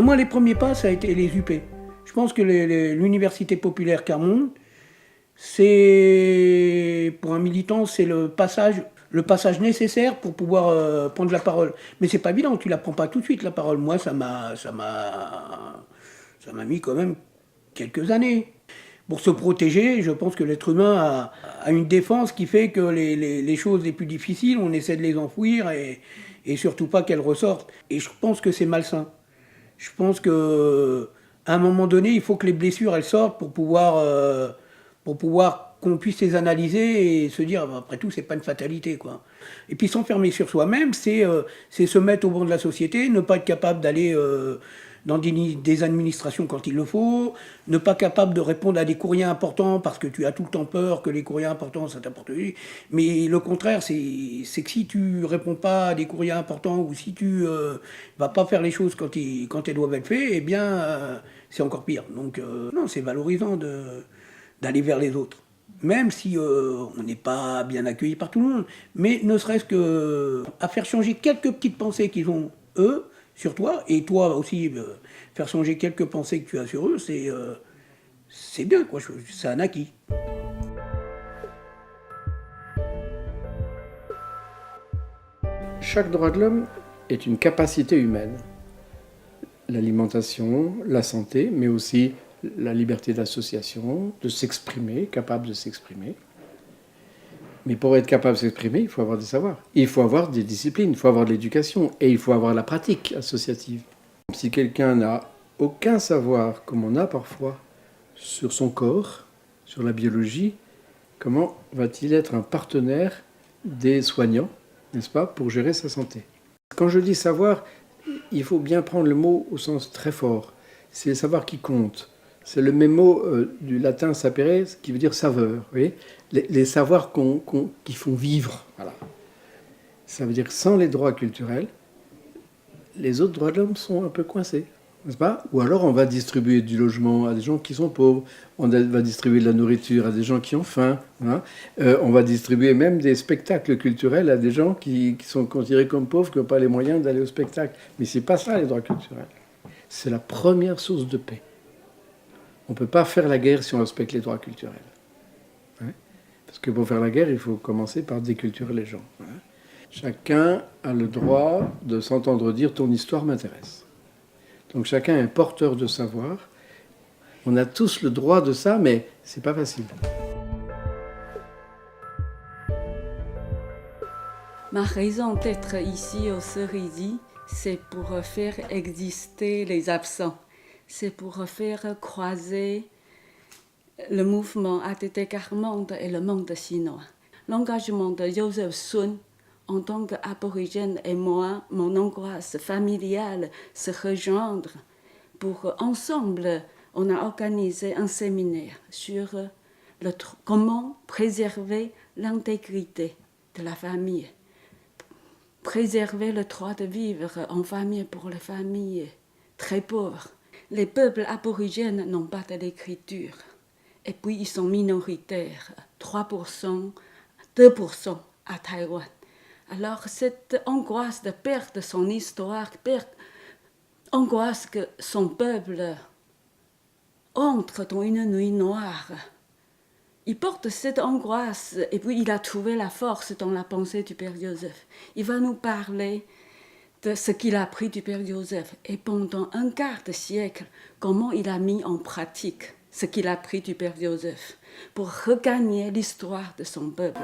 Moi, les premiers pas, ça a été les UP. Je pense que l'université populaire Carmonde, c'est, pour un militant, c'est le passage nécessaire pour pouvoir prendre la parole. Mais c'est pas évident, tu la prends pas tout de suite, la parole. Moi, ça m'a mis quand même quelques années. Pour se protéger, je pense que l'être humain a une défense qui fait que les choses les plus difficiles, on essaie de les enfouir et surtout pas qu'elles ressortent. Et je pense que c'est malsain. Je pense que à un moment donné, il faut que les blessures elles sortent pour pouvoir qu'on puisse les analyser et se dire après tout c'est pas une fatalité quoi. Et puis s'enfermer sur soi-même, c'est se mettre au banc de la société, ne pas être capable d'aller dans des administrations quand il le faut, ne pas capable de répondre à des courriers importants parce que tu as tout le temps peur que les courriers importants ça t'apporte. Mais le contraire, c'est que si tu réponds pas à des courriers importants ou si tu vas pas faire les choses quand elles doivent être faites, eh bien c'est encore pire. Donc non, c'est valorisant d'aller vers les autres. Même si on n'est pas bien accueilli par tout le monde, mais ne serait-ce que à faire changer quelques petites pensées qu'ils ont eux sur toi, et toi aussi faire changer quelques pensées que tu as sur eux, c'est bien, quoi. C'est un acquis. Chaque droit de l'homme est une capacité humaine. L'alimentation, la santé, mais aussi la liberté d'association, de s'exprimer, capable de s'exprimer. Mais pour être capable de s'exprimer, il faut avoir des savoirs. Il faut avoir des disciplines, il faut avoir de l'éducation et il faut avoir la pratique associative. Si quelqu'un n'a aucun savoir, comme on a parfois, sur son corps, sur la biologie, comment va-t-il être un partenaire des soignants, n'est-ce pas, pour gérer sa santé? Quand je dis savoir, il faut bien prendre le mot au sens très fort. C'est le savoir qui compte. C'est le même mot du latin sapere, qui veut dire saveur. Vous voyez, les savoirs qui font vivre. Voilà. Ça veut dire que sans les droits culturels, les autres droits de l'homme sont un peu coincés. N'est-ce pas? Ou alors on va distribuer du logement à des gens qui sont pauvres, on va distribuer de la nourriture à des gens qui ont faim, hein. On va distribuer même des spectacles culturels à des gens qui sont considérés comme pauvres, qui n'ont pas les moyens d'aller au spectacle. Mais c'est pas ça les droits culturels. C'est la première source de paix. On ne peut pas faire la guerre si on respecte les droits culturels. Hein? Parce que pour faire la guerre, il faut commencer par déculturer les gens. Hein? Chacun a le droit de s'entendre dire « ton histoire m'intéresse ». Donc chacun est porteur de savoir. On a tous le droit de ça, mais c'est pas facile. Ma raison d'être ici au Cerisier, c'est pour faire exister les absents. C'est pour faire croiser le mouvement ATT Carmonde et le monde chinois. L'engagement de Joseph Sun en tant qu'aborigène et moi, mon angoisse familiale, se rejoindre. Pour ensemble, on a organisé un séminaire sur comment préserver l'intégrité de la famille, préserver le droit de vivre en famille pour les familles très pauvres. Les peuples aborigènes n'ont pas de l'écriture, et puis ils sont minoritaires, 3%, 2% à Taïwan. Alors cette angoisse de perdre son histoire, angoisse que son peuple entre dans une nuit noire, il porte cette angoisse et puis il a trouvé la force dans la pensée du Père Joseph. Il va nous parler de ce qu'il a appris du Père Joseph et pendant un quart de siècle, comment il a mis en pratique ce qu'il a appris du Père Joseph pour regagner l'histoire de son peuple.